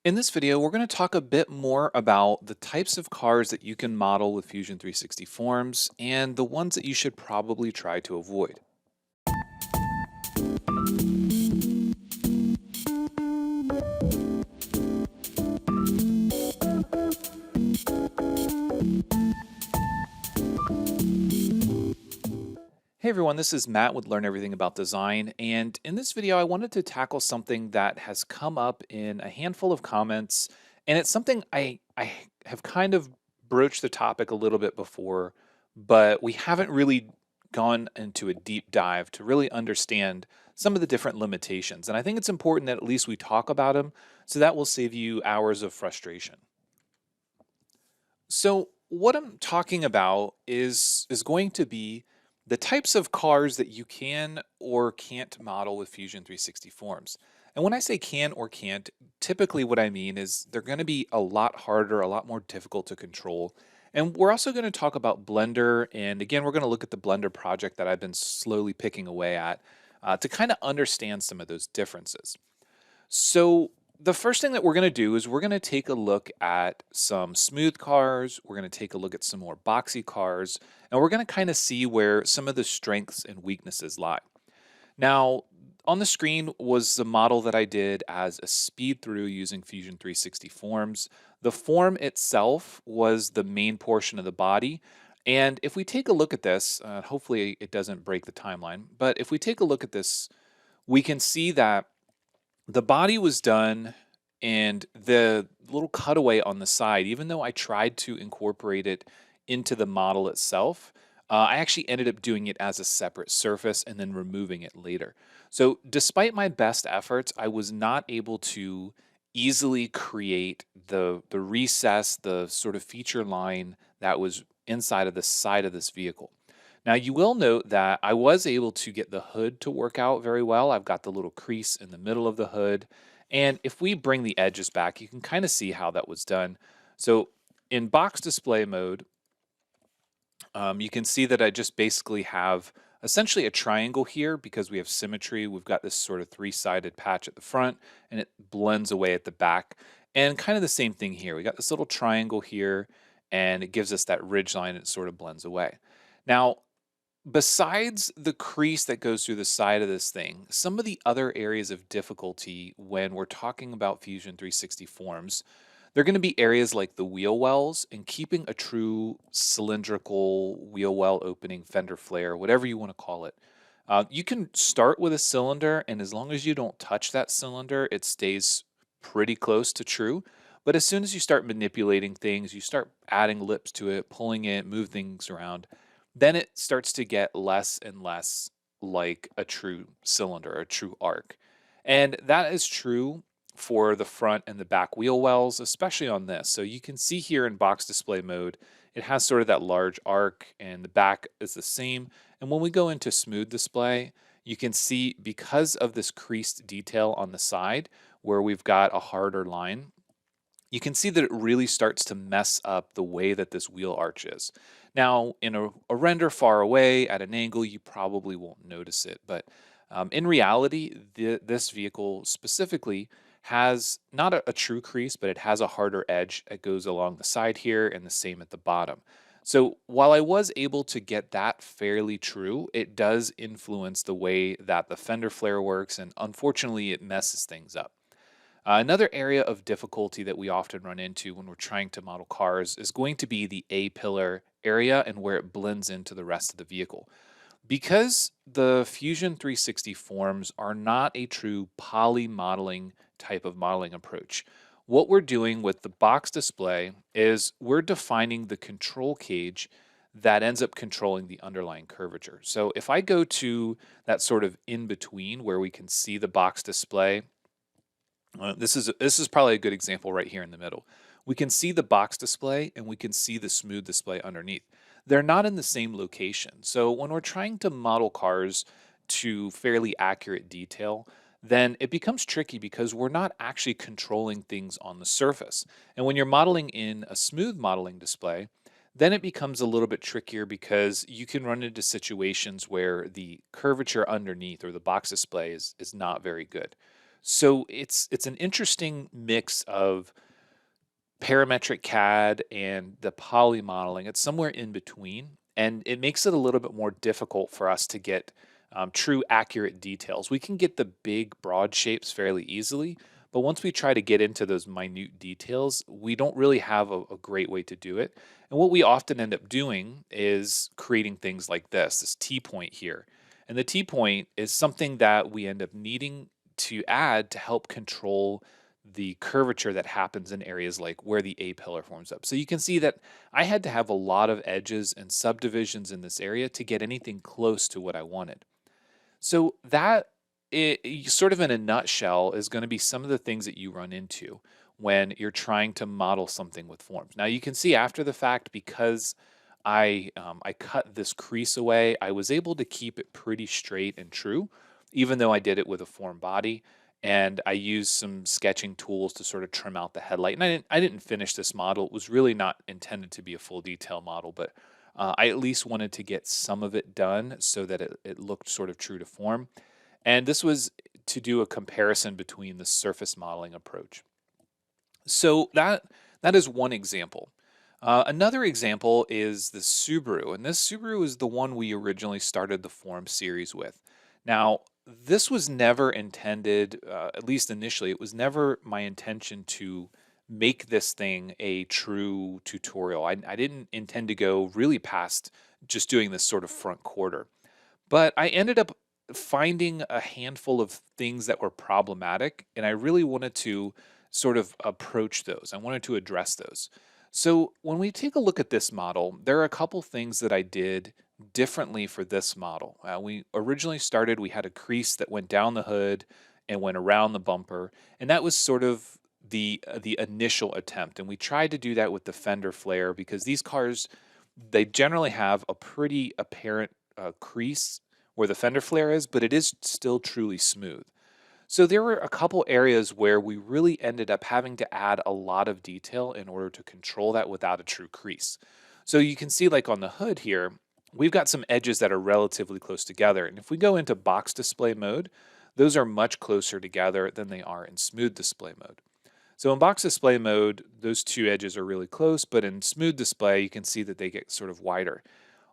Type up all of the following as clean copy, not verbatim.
In this video, we're going to talk a bit more about the types of cars that you can model with Fusion 360 Forms and the ones that you should probably try to avoid. Hey everyone, this is Matt with Learn Everything About Design, and in this video I wanted to tackle something that has come up in a handful of comments, and it's something I have kind of broached the topic a little bit before, but we haven't really gone into a deep dive to really understand some of the different limitations. And I think it's important that at least we talk about them so that will save you hours of frustration. So what I'm talking about is going to be the types of cars that you can or can't model with Fusion 360 Forms. And when I say can or can't, typically what I mean is they're going to be a lot harder, a lot more difficult to control. And we're also going to talk about Blender. And again, we're going to look at the Blender project that I've been slowly picking away at to kind of understand some of those differences. So the first thing that we're going to do is we're going to take a look at some smooth cars. We're going to take a look at some more boxy cars, and we're going to kind of see where some of the strengths and weaknesses lie. Now, on the screen was the model that I did as a speed through using Fusion 360 Forms. The form itself was the main portion of the body. And if we take a look at this, hopefully it doesn't break the timeline, but if we take a look at this, we can see that the body was done and the little cutaway on the side, even though I tried to incorporate it into the model itself, I actually ended up doing it as a separate surface and then removing it later. So despite my best efforts, I was not able to easily create the recess, the sort of feature line that was inside of the side of this vehicle. Now, you will note that I was able to get the hood to work out very well. I've got the little crease in the middle of the hood. And if we bring the edges back, you can kind of see how that was done. So in box display mode, you can see that I just basically have essentially a triangle here because we have symmetry. We've got this sort of three-sided patch at the front and it blends away at the back. And kind of the same thing here. We got this little triangle here and it gives us that ridge line and it sort of blends away. Now, besides the crease that goes through the side of this thing, some of the other areas of difficulty when we're talking about Fusion 360 Forms, they're going to be areas like the wheel wells and keeping a true cylindrical wheel well opening, fender flare, whatever you want to call it. You can start with a cylinder, and as long as you don't touch that cylinder, it stays pretty close to true. But as soon as you start manipulating things, you start adding lips to it, pulling it, move things around, then it starts to get less and less like a true cylinder, a true arc. And that is true for the front and the back wheel wells, especially on this. So you can see here in box display mode, it has sort of that large arc and the back is the same. And when we go into smooth display, you can see because of this creased detail on the side where we've got a harder line, you can see that it really starts to mess up the way that this wheel arch is. Now, in a render far away at an angle, you probably won't notice it, but in reality, this vehicle specifically has not a true crease, but it has a harder edge that goes along the side here and the same at the bottom. So while I was able to get that fairly true, it does influence the way that the fender flare works, and unfortunately, it messes things up. Another area of difficulty that we often run into when we're trying to model cars is going to be the A-pillar area and where it blends into the rest of the vehicle. Because the Fusion 360 forms are not a true poly modeling type of modeling approach, what we're doing with the box display is we're defining the control cage that ends up controlling the underlying curvature. So if I go to that sort of in between where we can see the box display, this is probably a good example right here in the middle. We can see the box display and we can see the smooth display underneath. They're not in the same location. So when we're trying to model cars to fairly accurate detail, then it becomes tricky because we're not actually controlling things on the surface. And when you're modeling in a smooth modeling display, then it becomes a little bit trickier because you can run into situations where the curvature underneath or the box display is not very good. So it's an interesting mix of parametric CAD and the poly modeling. It's somewhere in between, and it makes it a little bit more difficult for us to get true accurate details. We can get the big broad shapes fairly easily, but once we try to get into those minute details, we don't really have a great way to do it. And what we often end up doing is creating things like this T point here. And the T point is something that we end up needing to add to help control the curvature that happens in areas like where the A pillar forms up. So you can see that I had to have a lot of edges and subdivisions in this area to get anything close to what I wanted. So that sort of in a nutshell is going to be some of the things that you run into when you're trying to model something with forms. Now you can see after the fact, because I cut this crease away, I was able to keep it pretty straight and true, even though I did it with a form body. And I used some sketching tools to sort of trim out the headlight. And I didn't finish this model. It was really not intended to be a full detail model, but I at least wanted to get some of it done so that it looked sort of true to form. And this was to do a comparison between the surface modeling approach. So that is one example. Another example is the Subaru, and this Subaru is the one we originally started the forum series with. Now, this was never intended, at least initially, it was never my intention to make this thing a true tutorial. I didn't intend to go really past just doing this sort of front quarter. But I ended up finding a handful of things that were problematic, and I really wanted to sort of approach those. I wanted to address those. So when we take a look at this model, there are a couple things that I did differently for this model. We originally started, we had a crease that went down the hood and went around the bumper, and that was sort of the initial attempt. And we tried to do that with the fender flare because these cars, they generally have a pretty apparent crease where the fender flare is, but it is still truly smooth. So there were a couple areas where we really ended up having to add a lot of detail in order to control that without a true crease. So you can see like on the hood here, we've got some edges that are relatively close together. And if we go into box display mode, those are much closer together than they are in smooth display mode. So in box display mode, those two edges are really close, but in smooth display, you can see that they get sort of wider.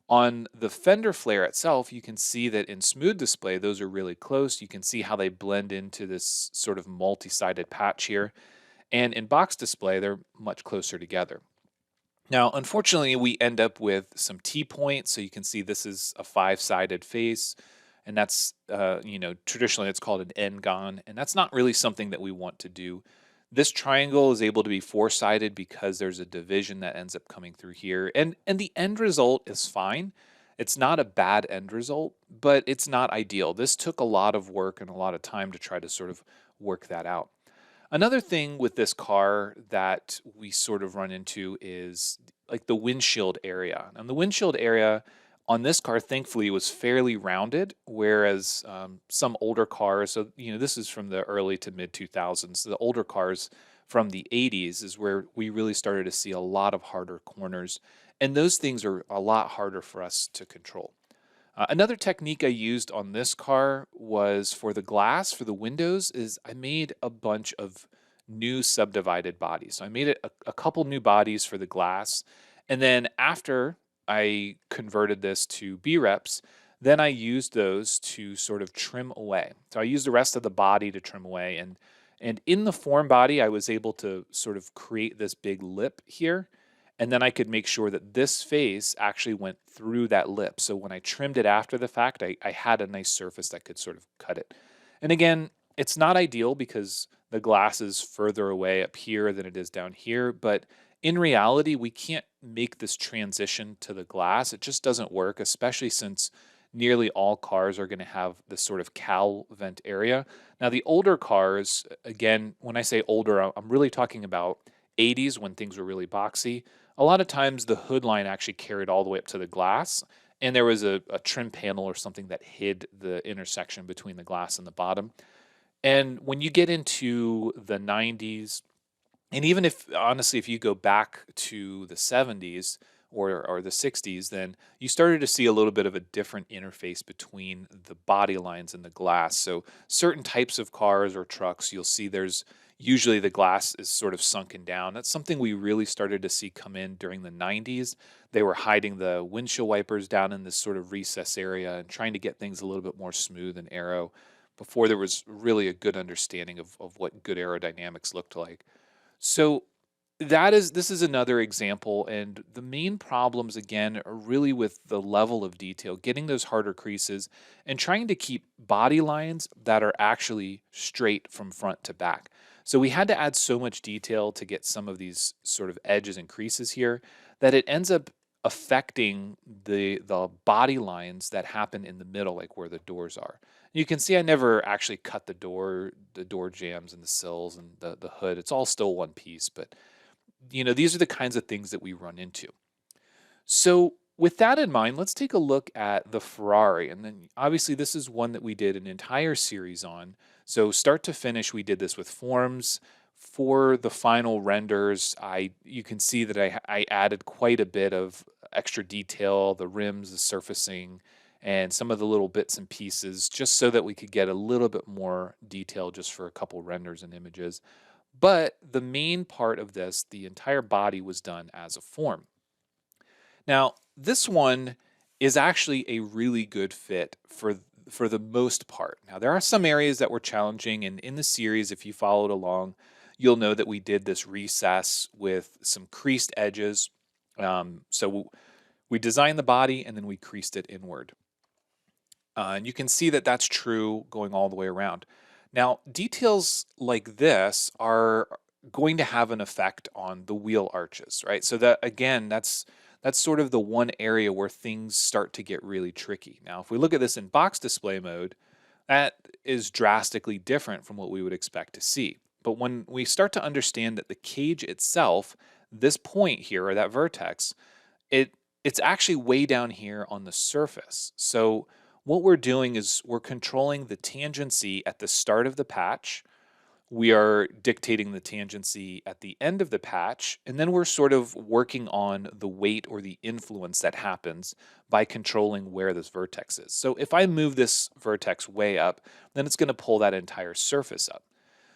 On the fender flare itself, you can see that in smooth display, those are really close. You can see how they blend into this sort of multi-sided patch here. And in box display, they're much closer together. Now, unfortunately, we end up with some T-points. So you can see this is a 5-sided face. And that's, traditionally it's called an N-gon. And that's not really something that we want to do. This triangle is able to be 4-sided because there's a division that ends up coming through here. And the end result is fine. It's not a bad end result, but it's not ideal. This took a lot of work and a lot of time to try to sort of work that out. Another thing with this car that we sort of run into is like the windshield area. And the windshield area on this car, thankfully, was fairly rounded, whereas some older cars, so this is from the early to mid 2000s. The older cars from the 80s is where we really started to see a lot of harder corners, and those things are a lot harder for us to control. Another technique I used on this car was for the glass, for the windows, is I made a bunch of new subdivided bodies. So I made a couple new bodies for the glass. And then after I converted this to B-reps, then I used those to sort of trim away. So I used the rest of the body to trim away. And in the form body, I was able to sort of create this big lip here. And then I could make sure that this face actually went through that lip. So when I trimmed it after the fact, I had a nice surface that could sort of cut it. And again, it's not ideal because the glass is further away up here than it is down here. But in reality, we can't make this transition to the glass. It just doesn't work, especially since nearly all cars are going to have this sort of cowl vent area. Now, the older cars, again, when I say older, I'm really talking about 80s when things were really boxy. A lot of times the hood line actually carried all the way up to the glass, and there was a trim panel or something that hid the intersection between the glass and the bottom. And when you get into the 90s, and even if, honestly, if you go back to the 70s, or the 60s, then you started to see a little bit of a different interface between the body lines and the glass. So certain types of cars or trucks, you'll see there's usually the glass is sort of sunken down. That's something we really started to see come in during the 90s. They were hiding the windshield wipers down in this sort of recess area and trying to get things a little bit more smooth and aero before there was really a good understanding of what good aerodynamics looked like. So this is another example, and the main problems again are really with the level of detail, getting those harder creases and trying to keep body lines that are actually straight from front to back. So we had to add so much detail to get some of these sort of edges and creases here that it ends up affecting the body lines that happen in the middle, like where the doors are. You can see I never actually cut the door jambs and the sills and the hood. It's all still one piece, but these are the kinds of things that we run into. So, with that in mind, let's take a look at the Ferrari. And then, obviously, this is one that we did an entire series on. So, start to finish, we did this with forms. For the final renders, you can see that I added quite a bit of extra detail, the rims, the surfacing, and some of the little bits and pieces, just so that we could get a little bit more detail just for a couple renders and images. But the main part of this, the entire body was done as a form. Now, this one is actually a really good fit for the most part. Now, there are some areas that were challenging, and in the series, if you followed along, you'll know that we did this recess with some creased edges. So we designed the body and then we creased it inward. And you can see that that's true going all the way around. Now, details like this are going to have an effect on the wheel arches, right? So that again, that's sort of the one area where things start to get really tricky. Now, if we look at this in box display mode, that is drastically different from what we would expect to see. But when we start to understand that the cage itself, this point here or that vertex, it's actually way down here on the surface. So what we're doing is we're controlling the tangency at the start of the patch. We are dictating the tangency at the end of the patch, and then we're sort of working on the weight or the influence that happens by controlling where this vertex is. So if I move this vertex way up, then it's going to pull that entire surface up.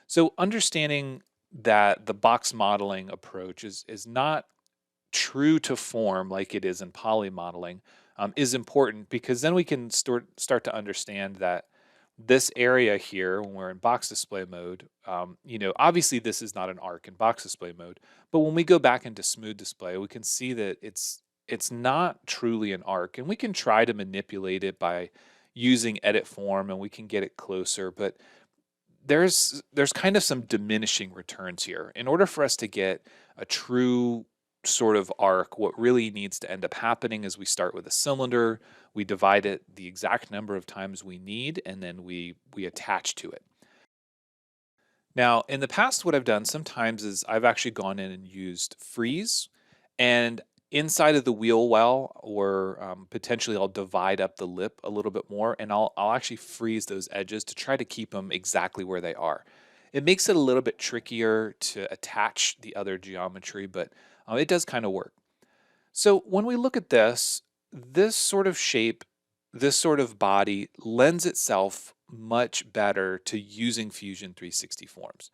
So understanding that the box modeling approach is not true to form like it is in poly modeling is important, because then we can start to understand that this area here, when we're in box display mode, obviously this is not an arc in box display mode, but when we go back into smooth display, we can see that it's not truly an arc, and we can try to manipulate it by using edit form, and we can get it closer, but there's kind of some diminishing returns here. In order for us to get a true sort of arc, what really needs to end up happening is we start with a cylinder, we divide it the exact number of times we need, and then we attach to it. Now, in the past, what I've done sometimes is I've actually gone in and used freeze, and inside of the wheel well, or potentially I'll divide up the lip a little bit more, and I'll actually freeze those edges to try to keep them exactly where they are. It makes it a little bit trickier to attach the other geometry, but it does kind of work. So when we look at this sort of shape, this sort of body lends itself much better to using Fusion 360 forms,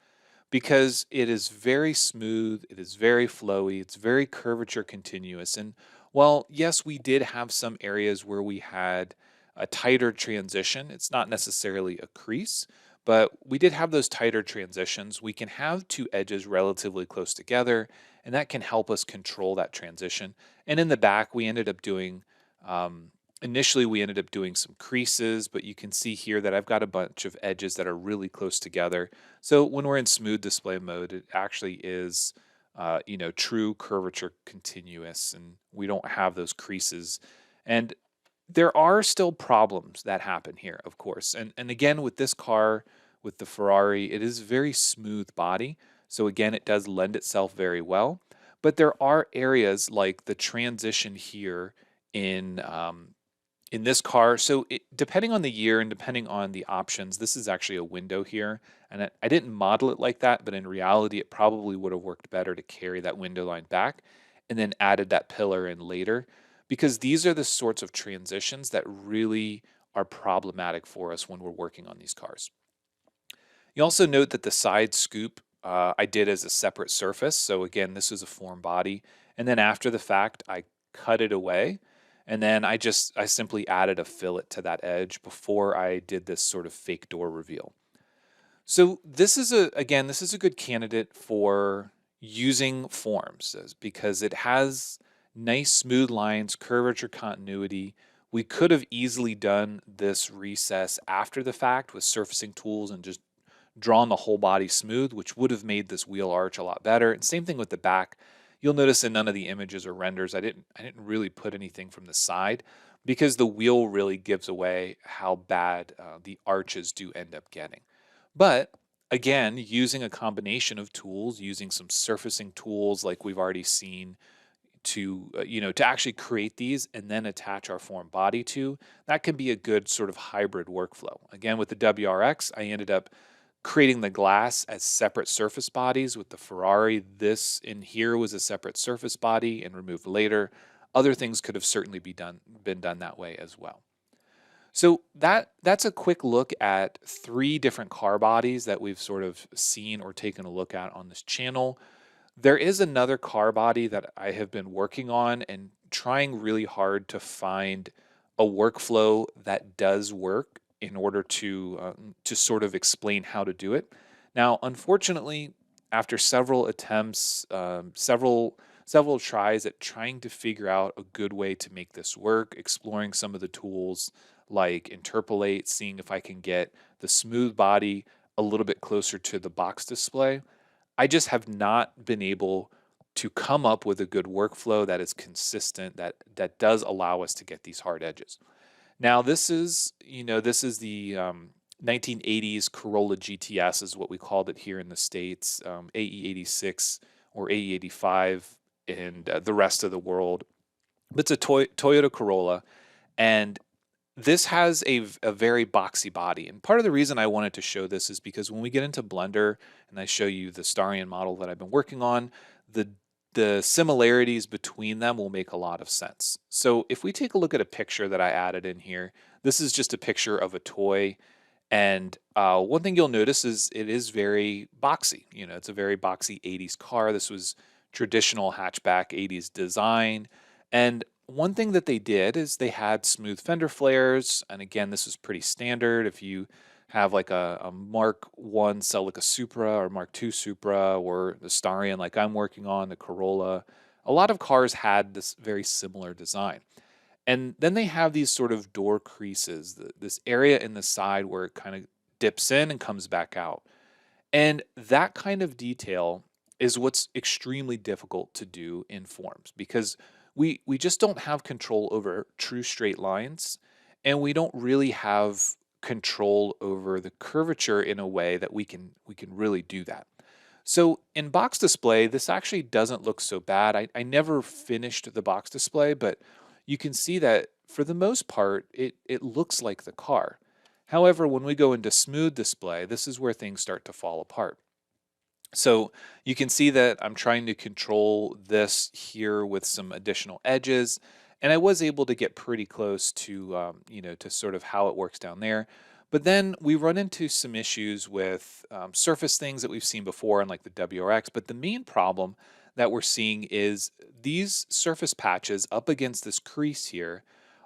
because it is very smooth, it is very flowy, it's very curvature continuous. And while, yes, we did have some areas where we had a tighter transition, it's not necessarily a crease, but we did have those tighter transitions. We can have two edges relatively close together, and that can help us control that transition. And in the back, we ended up doing, initially we ended up doing some creases, but you can see here that I've got a bunch of edges that are really close together. So when we're in smooth display mode, it actually is, true curvature continuous, and we don't have those creases. And there are still problems that happen here, of course. And again, with this car, with the Ferrari, it is very smooth body. So again, it does lend itself very well. But there are areas like the transition here in in this car. So depending on the year and depending on the options, this is actually a window here. And I didn't model it like that, but in reality, it probably would have worked better to carry that window line back. and then added that pillar in later, because these are the sorts of transitions that really are problematic for us when we're working on these cars. You also note that the side scoop I did as a separate surface. So again, this is a form body. And then after the fact, I cut it away. And then I simply added a fillet to that edge before I did this sort of fake door reveal. So this is a good candidate for using forms because it has nice smooth lines, curvature, continuity. We could have easily done this recess after the fact with surfacing tools and just drawn the whole body smooth, which would have made this wheel arch a lot better. And same thing with the back. You'll notice in none of the images or renders, I didn't really put anything from the side because the wheel really gives away how bad the arches do end up getting. But again, using a combination of tools, using some surfacing tools like we've already seen to to actually create these and then attach our form body to, that can be a good sort of hybrid workflow. Again, with the WRX, I ended up creating the glass as separate surface bodies. With the Ferrari, this in here was a separate surface body and removed later. Other things could have certainly been done that way as well. So that's a quick look at three different car bodies that we've sort of seen or taken a look at on this channel. There is another car body that I have been working on and trying really hard to find a workflow that does work in order to sort of explain how to do it. Now, unfortunately, after several attempts, several tries at trying to figure out a good way to make this work, exploring some of the tools like interpolate, seeing if I can get the smooth body a little bit closer to the box display, I just have not been able to come up with a good workflow that is consistent that does allow us to get these hard edges. Now this is the 1980s Corolla GTS is what we called it here in the States, AE86 or AE85 and the rest of the world. It's a Toyota Corolla, and this has a very boxy body. And part of the reason I wanted to show this is because when we get into Blender and I show you the Starion model that I've been working on, the the similarities between them will make a lot of sense. So if we take a look at a picture that I added in here, this is just a picture of a toy. And one thing you'll notice is it is very boxy. You know, it's a very boxy 80s car. This was traditional hatchback 80s design. And one thing that they did is they had smooth fender flares. And again, this is pretty standard. If you have like a Mark 1 Celica Supra or Mark 2 Supra or the Starion like I'm working on, the Corolla, a lot of cars had this very similar design. And then they have these sort of door creases, this area in the side where it kind of dips in and comes back out. And that kind of detail is what's extremely difficult to do in forms because we just don't have control over true straight lines, and we don't really have control over the curvature in a way that we can really do that. So in box display, this actually doesn't look so bad. I never finished the box display, but you can see that for the most part, it looks like the car. However, when we go into smooth display, this is where things start to fall apart. So you can see that I'm trying to control this here with some additional edges, and I was able to get pretty close to, to sort of how it works down there. But then we run into some issues with surface things that we've seen before, and like the WRX. But the main problem that we're seeing is these surface patches up against this crease here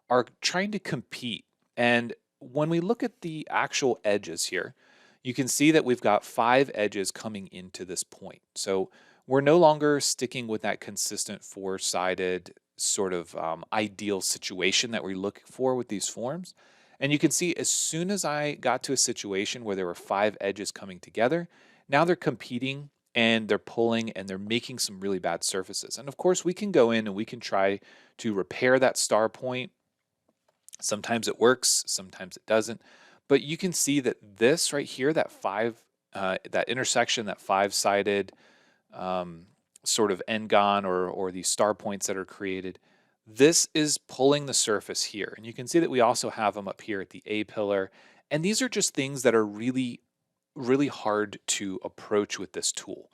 are trying to compete. And when we look at the actual edges here, you can see that we've got 5 edges coming into this point. So we're no longer sticking with that consistent 4-sided sort of ideal situation that we're looking for with these forms. And you can see as soon as I got to a situation where there were 5 edges coming together, now they're competing and they're pulling and they're making some really bad surfaces. And of course, we can go in and we can try to repair that star point. Sometimes it works, sometimes it doesn't. But you can see that this right here, that intersection, that 5-sided sort of engon or these star points that are created, this is pulling the surface here. And you can see that we also have them up here at the A pillar. And these are just things that are really, really hard to approach with this tool.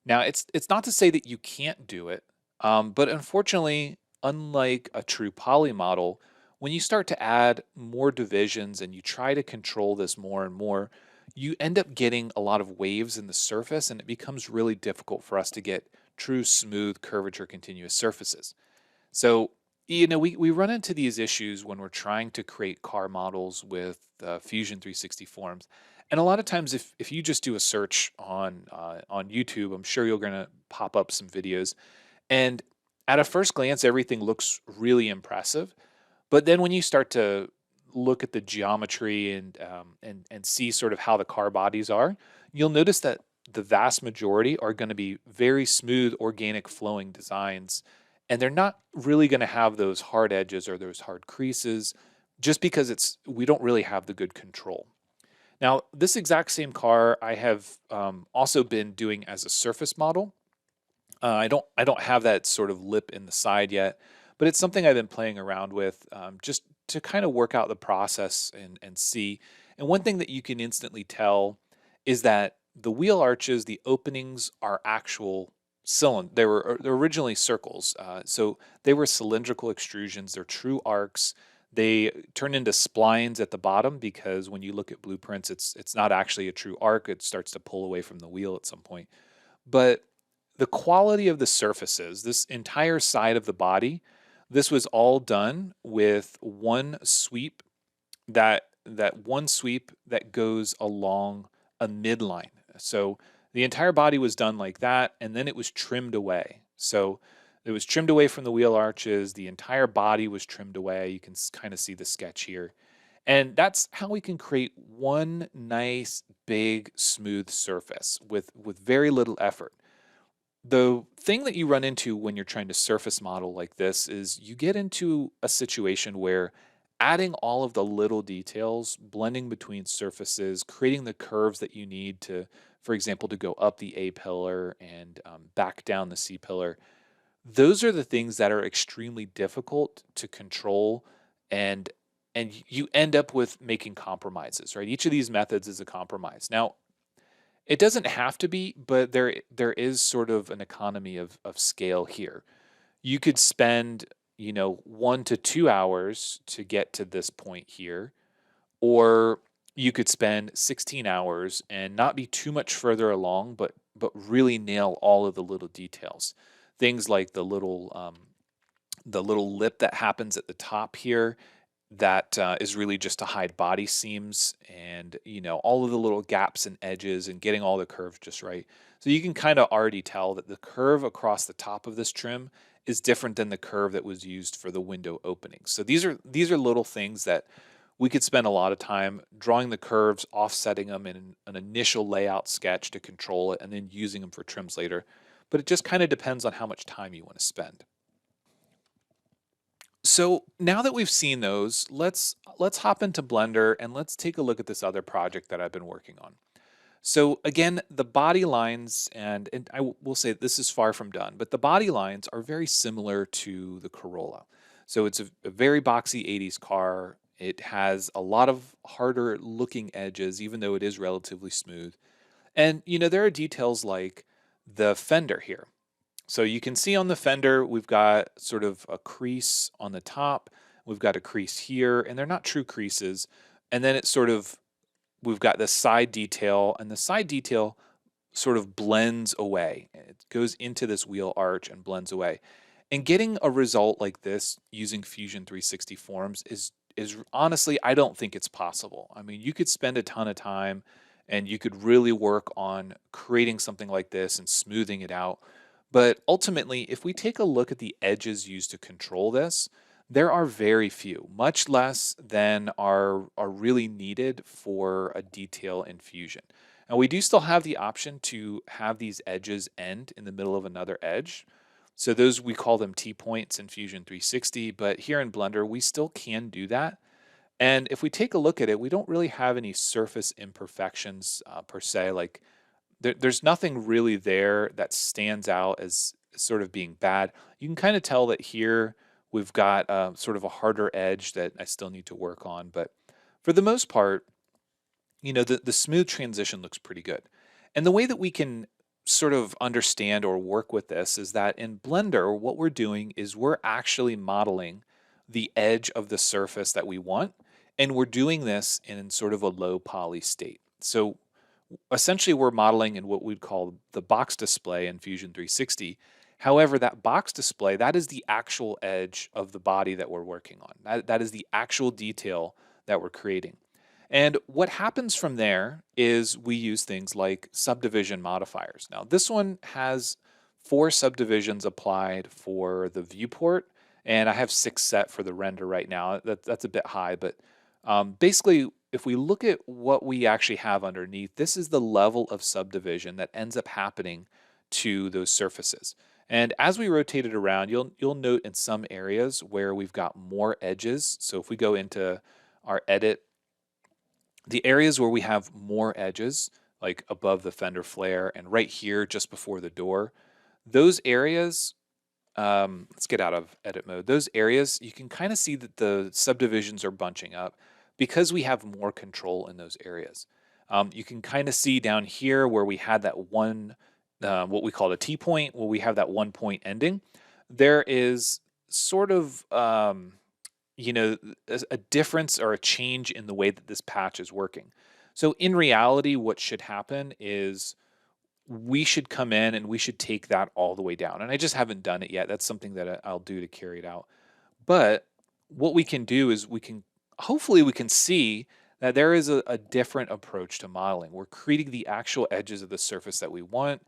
Now, it's not to say that you can't do it. But unfortunately, unlike a true poly model, when you start to add more divisions and you try to control this more and more, you end up getting a lot of waves in the surface, and it becomes really difficult for us to get true smooth curvature continuous surfaces. So, we run into these issues when we're trying to create car models with Fusion 360 forms. And a lot of times, if you just do a search on YouTube, I'm sure you're going to pop up some videos, and at a first glance, everything looks really impressive. But then when you start to look at the geometry and see sort of how the car bodies are, you'll notice that the vast majority are going to be very smooth, organic, flowing designs, and they're not really going to have those hard edges or those hard creases, just because it's we don't really have the good control. Now, this exact same car I have also been doing as a surface model. I don't have that sort of lip in the side yet, but it's something I've been playing around with, just to kind of work out the process and see. And one thing that you can instantly tell is that the wheel arches, the openings are actual cylinder. They're originally circles, so they were cylindrical extrusions. They're true arcs. They turn into splines at the bottom because when you look at blueprints, it's not actually a true arc. It starts to pull away from the wheel at some point. But the quality of the surfaces, this entire side of the body, this was all done with one sweep, that one sweep that goes along a midline. So the entire body was done like that, and then it was trimmed away. So it was trimmed away from the wheel arches. The entire body was trimmed away. You can kind of see the sketch here. And that's how we can create one nice, big, smooth surface with very little effort. The thing that you run into when you're trying to surface model like this is you get into a situation where adding all of the little details, blending between surfaces, creating the curves that you need to, for example, to go up the A pillar and back down the C pillar, those are the things that are extremely difficult to control, and you end up with making compromises, right? Each of these methods is a compromise. Now, it doesn't have to be, but there is sort of an economy of scale here. You could spend, 1 to 2 hours to get to this point here, or you could spend 16 hours and not be too much further along, but really nail all of the little details. Things like the little lip that happens at the top here, that is really just to hide body seams, and all of the little gaps and edges and getting all the curves just right. So you can kind of already tell that the curve across the top of this trim is different than the curve that was used for the window openings. So these are little things that we could spend a lot of time drawing the curves, offsetting them in an initial layout sketch to control it, and then using them for trims later. But it just kind of depends on how much time you want to spend. So now that we've seen those, let's hop into Blender and let's take a look at this other project that I've been working on. So again, the body lines, and will say this is far from done, but the body lines are very similar to the Corolla. So it's a very boxy 80s car. It has a lot of harder looking edges, even though it is relatively smooth. And there are details like the fender here. So you can see on the fender, we've got sort of a crease on the top, we've got a crease here, and they're not true creases. And then it's sort of, we've got the side detail, and the side detail sort of blends away. It goes into this wheel arch and blends away. And getting a result like this using Fusion 360 forms is honestly, I don't think it's possible. I mean, you could spend a ton of time and you could really work on creating something like this and smoothing it out. But ultimately, if we take a look at the edges used to control this, there are very few, much less than are really needed for a detail in Fusion. And we do still have the option to have these edges end in the middle of another edge. So those, we call them T-points in Fusion 360, but here in Blender, we still can do that. And if we take a look at it, we don't really have any surface imperfections per se. Like there's nothing really there that stands out as sort of being bad. You can kind of tell that here we've got sort of a harder edge that I still need to work on. But for the most part, the smooth transition looks pretty good. And the way that we can sort of understand or work with this is that in Blender, what we're doing is we're actually modeling the edge of the surface that we want, and we're doing this in sort of a low poly state. So essentially we're modeling in what we'd call the box display in Fusion 360. However, that box display, that is the actual edge of the body that we're working on. That is the actual detail that we're creating. And what happens from there is we use things like subdivision modifiers. Now, this one has 4 subdivisions applied for the viewport, and I have 6 set for the render right now. That's a bit high, but basically, if we look at what we actually have underneath, this is the level of subdivision that ends up happening to those surfaces. And as we rotate it around, you'll note in some areas where we've got more edges. So if we go into our edit, the areas where we have more edges, like above the fender flare and right here just before the door, those areas, let's get out of edit mode. Those areas, you can kind of see that the subdivisions are bunching up because we have more control in those areas. You can kind of see down here where we had that one, what we call a T point, where we have that 1 point ending. There is sort of, a difference or a change in the way that this patch is working. So in reality, what should happen is we should come in and we should take that all the way down. And I just haven't done it yet. That's something that I'll do to carry it out. But what we can do is hopefully we can see that there is a different approach to modeling. We're creating the actual edges of the surface that we want,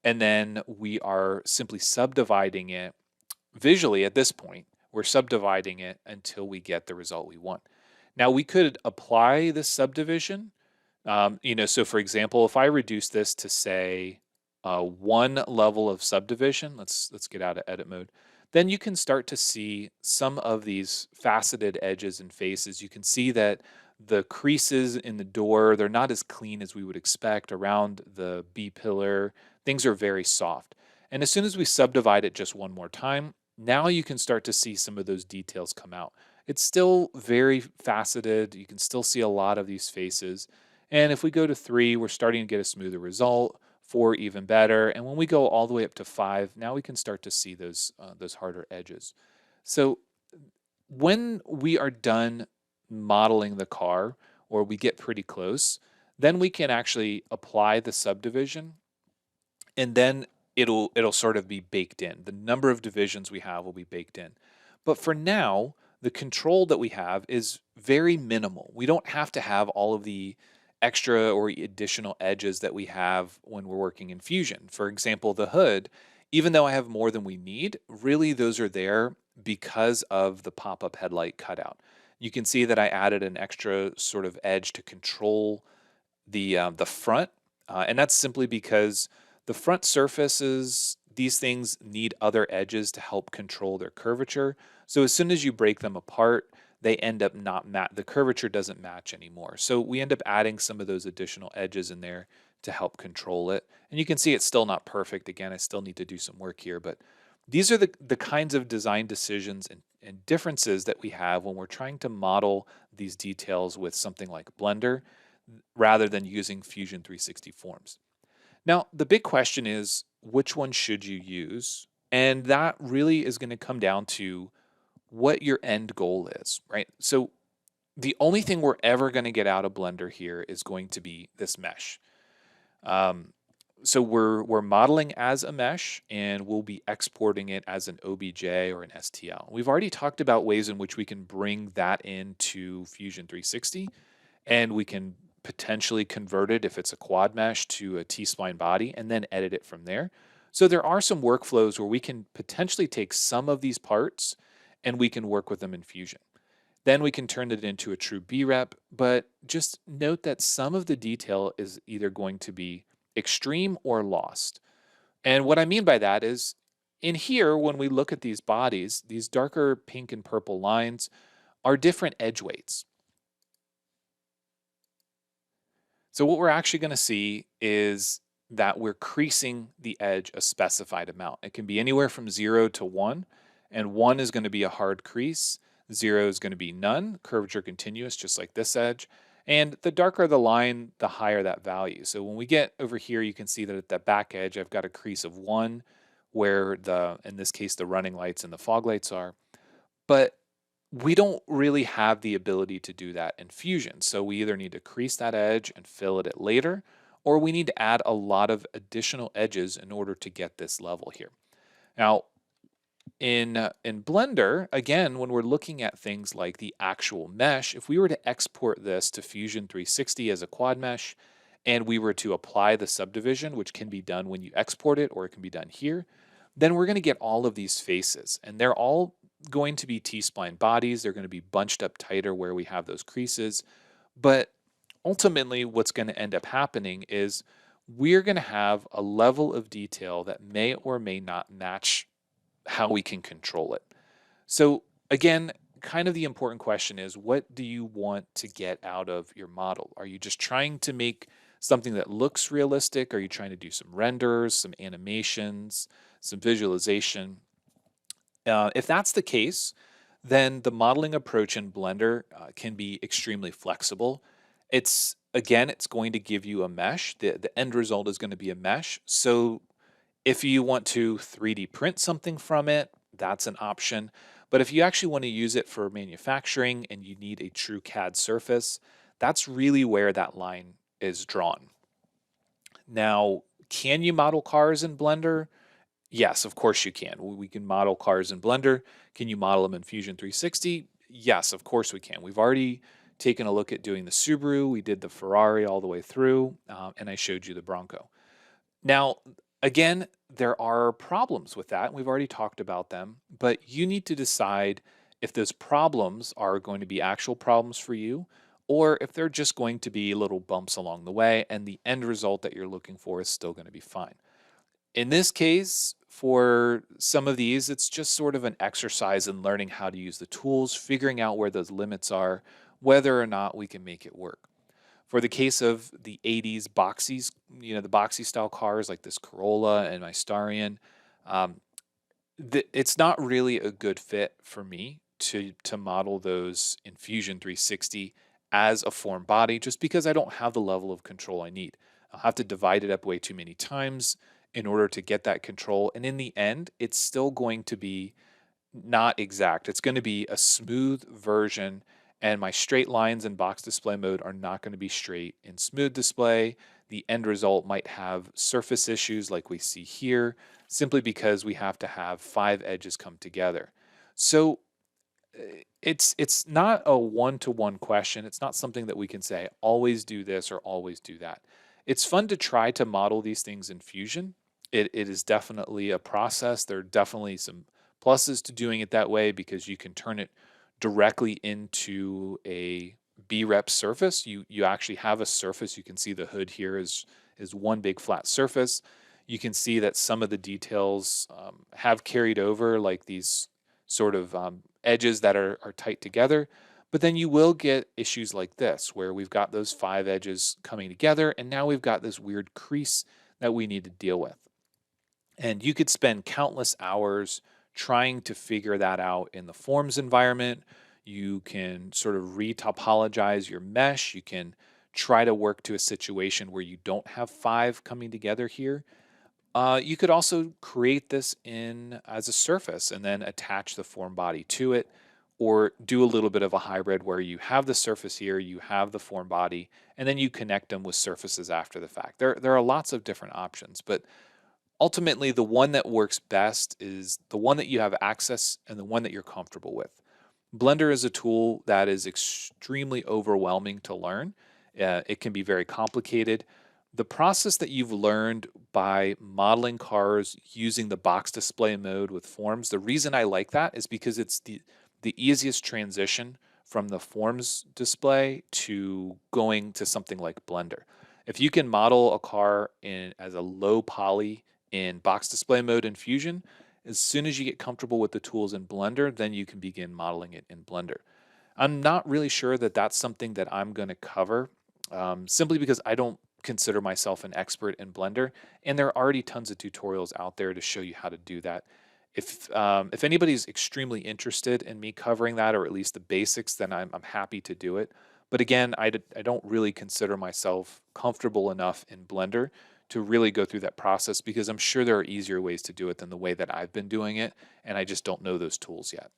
and then we are simply subdividing it visually at this point. We're subdividing it until we get the result we want. Now we could apply this subdivision. So for example, if I reduce this to say 1 level of subdivision, let's get out of edit mode, then you can start to see some of these faceted edges and faces. You can see that the creases in the door, they're not as clean as we would expect around the B pillar. Things are very soft. And as soon as we subdivide it just one more time, now you can start to see some of those details come out. It's still very faceted. You can still see a lot of these faces. And if we go to 3, we're starting to get a smoother result. 4, even better. And when we go all the way up to 5, now we can start to see those harder edges. So when we are done modeling the car, or we get pretty close, then we can actually apply the subdivision, and then it'll sort of be baked in. The number of divisions we have will be baked in. But for now, the control that we have is very minimal. We don't have to have all of the extra or additional edges that we have when we're working in Fusion. For example, the hood, even though I have more than we need, really those are there because of the pop-up headlight cutout. You can see that I added an extra sort of edge to control the front, and that's simply because the front surfaces, these things need other edges to help control their curvature. So as soon as you break them apart, they end up the curvature doesn't match anymore. So we end up adding some of those additional edges in there to help control it. And you can see it's still not perfect. Again, I still need to do some work here, but these are the kinds of design decisions and differences that we have when we're trying to model these details with something like Blender rather than using Fusion 360 forms. Now, the big question is, which one should you use? And that really is going to come down to what your end goal is, right? So the only thing we're ever going to get out of Blender here is going to be this mesh. So we're modeling as a mesh, and we'll be exporting it as an OBJ or an STL. We've already talked about ways in which we can bring that into Fusion 360, and we can potentially convert it if it's a quad mesh to a T-spline body and then edit it from there. So there are some workflows where we can potentially take some of these parts and we can work with them in Fusion. Then we can turn it into a true B-rep, but just note that some of the detail is either going to be extreme or lost. And what I mean by that is, in here, when we look at these bodies, these darker pink and purple lines are different edge weights. So what we're actually going to see is that we're creasing the edge a specified amount. It can be anywhere from 0 to 1, and 1 is going to be a hard crease, 0 is going to be none, curvature continuous, just like this edge, And the darker the line, the higher that value. So when we get over here, you can see that at the back edge, I've got a crease of 1 where in this case, the running lights and the fog lights are. But we don't really have the ability to do that in Fusion. So we either need to crease that edge and fill it later, or we need to add a lot of additional edges in order to get this level here. Now, in Blender, again, when we're looking at things like the actual mesh, if we were to export this to Fusion 360 as a quad mesh, and we were to apply the subdivision, which can be done when you export it, or it can be done here, then we're going to get all of these faces, and they're all going to be T-spline bodies. They're going to be bunched up tighter where we have those creases. But ultimately, what's going to end up happening is we're going to have a level of detail that may or may not match how we can control it. So again, kind of the important question is, what do you want to get out of your model? Are you just trying to make something that looks realistic? Are you trying to do some renders, some animations, some visualization? If that's the case, then the modeling approach in Blender can be extremely flexible. It's going to give you a mesh. The end result is going to be a mesh. So if you want to 3D print something from it, that's an option. But if you actually want to use it for manufacturing and you need a true CAD surface, that's really where that line is drawn. Now, can you model cars in Blender? Yes, of course you can. We can model cars in Blender. Can you model them in Fusion 360? Yes, of course we can. We've already taken a look at doing the Subaru. We did the Ferrari all the way through, and I showed you the Bronco. Now, again, there are problems with that. We've already talked about them, but you need to decide if those problems are going to be actual problems for you, or if they're just going to be little bumps along the way, and the end result that you're looking for is still going to be fine. In this case, for some of these, it's just sort of an exercise in learning how to use the tools, figuring out where those limits are, whether or not we can make it work. For the case of the 80s boxies, the boxy style cars like this Corolla and my Starion, um, it's not really a good fit for me to model those in Fusion 360 as a form body, just because I don't have the level of control I need. I'll have to divide it up way too many times in order to get that control. And in the end, it's still going to be not exact. It's going to be a smooth version, and my straight lines in box display mode are not going to be straight in smooth display. The end result might have surface issues like we see here, simply because we have to have 5 edges come together. So it's not a one-to-one question. It's not something that we can say always do this or always do that. It's fun to try to model these things in Fusion. It is definitely a process. There are definitely some pluses to doing it that way because you can turn it directly into a B-rep surface. You actually have a surface. You can see the hood here is one big flat surface. You can see that some of the details have carried over, like these sort of edges that are tight together. But then you will get issues like this, where we've got those 5 edges coming together, and now we've got this weird crease that we need to deal with. And you could spend countless hours trying to figure that out in the forms environment. You can sort of retopologize your mesh. You can try to work to a situation where you don't have 5 coming together here. You could also create this in as a surface and then attach the form body to it, or do a little bit of a hybrid where you have the surface here, you have the form body, and then you connect them with surfaces after the fact. There are lots of different options, but ultimately the one that works best is the one that you have access and the one that you're comfortable with. Blender is a tool that is extremely overwhelming to learn. It can be very complicated. The process that you've learned by modeling cars using the box display mode with forms, the reason I like that is because it's the easiest transition from the forms display to going to something like Blender. If you can model a car in as a low poly in box display mode in Fusion, as soon as you get comfortable with the tools in Blender, then you can begin modeling it in Blender. I'm not really sure that that's something that I'm going to cover, simply because I don't consider myself an expert in Blender, and there are already tons of tutorials out there to show you how to do that. If anybody's extremely interested in me covering that, or at least the basics, then I'm happy to do it. But again, I don't really consider myself comfortable enough in Blender to really go through that process because I'm sure there are easier ways to do it than the way that I've been doing it, and I just don't know those tools yet.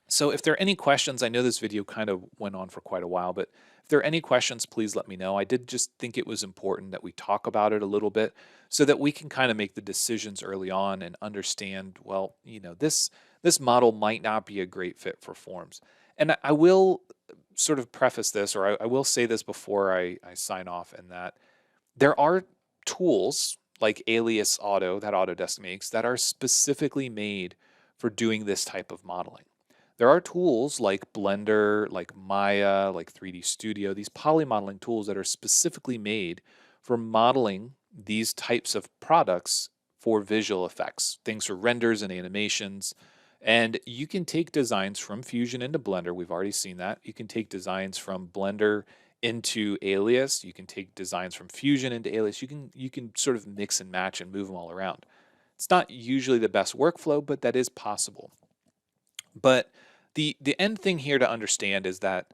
So if there are any questions, I know this video kind of went on for quite a while, but if there are any questions, please let me know. I did just think it was important that we talk about it a little bit so that we can kind of make the decisions early on and understand, well, this model might not be a great fit for forms. And I will sort of preface this, or I will say this before I sign off, and that there are tools like Alias Auto that Autodesk makes that are specifically made for doing this type of modeling. There are tools like Blender, like Maya, like 3D Studio, these poly modeling tools that are specifically made for modeling these types of products for visual effects, things for renders and animations. And you can take designs from Fusion into Blender. We've already seen that. You can take designs from Blender into Alias. You can take designs from Fusion into Alias. You can sort of mix and match and move them all around. It's not usually the best workflow, but that is possible. But the end thing here to understand is that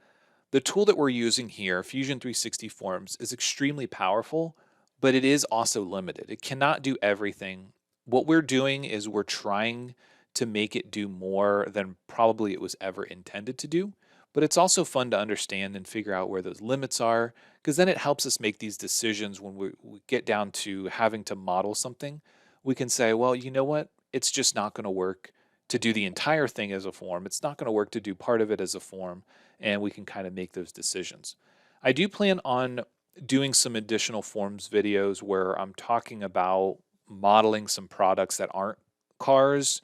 the tool that we're using here, Fusion 360 Forms, is extremely powerful, but it is also limited. It cannot do everything. What we're doing is we're trying to make it do more than probably it was ever intended to do. But it's also fun to understand and figure out where those limits are, because then it helps us make these decisions when we get down to having to model something. We can say, well, you know what? It's just not going to work to do the entire thing as a form. It's not going to work to do part of it as a form, and we can kind of make those decisions. I do plan on doing some additional forms videos where I'm talking about modeling some products that aren't cars.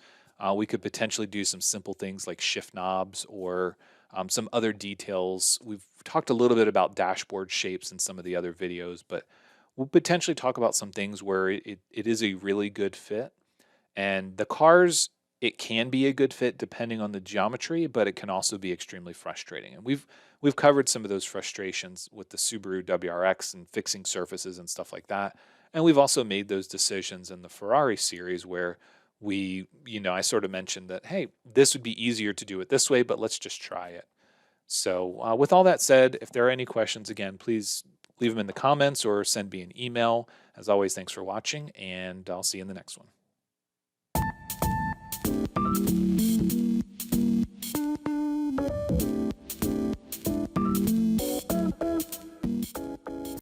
We could potentially do some simple things like shift knobs or some other details. We've talked a little bit about dashboard shapes in some of the other videos, but we'll potentially talk about some things where it is a really good fit. And the cars, it can be a good fit depending on the geometry, but it can also be extremely frustrating. And we've covered some of those frustrations with the Subaru WRX and fixing surfaces and stuff like that. And we've also made those decisions in the Ferrari series where I sort of mentioned that, hey, this would be easier to do it this way, but let's just try it. So with all that said, if there are any questions, again, please leave them in the comments or send me an email. As always, thanks for watching, and I'll see you in the next one.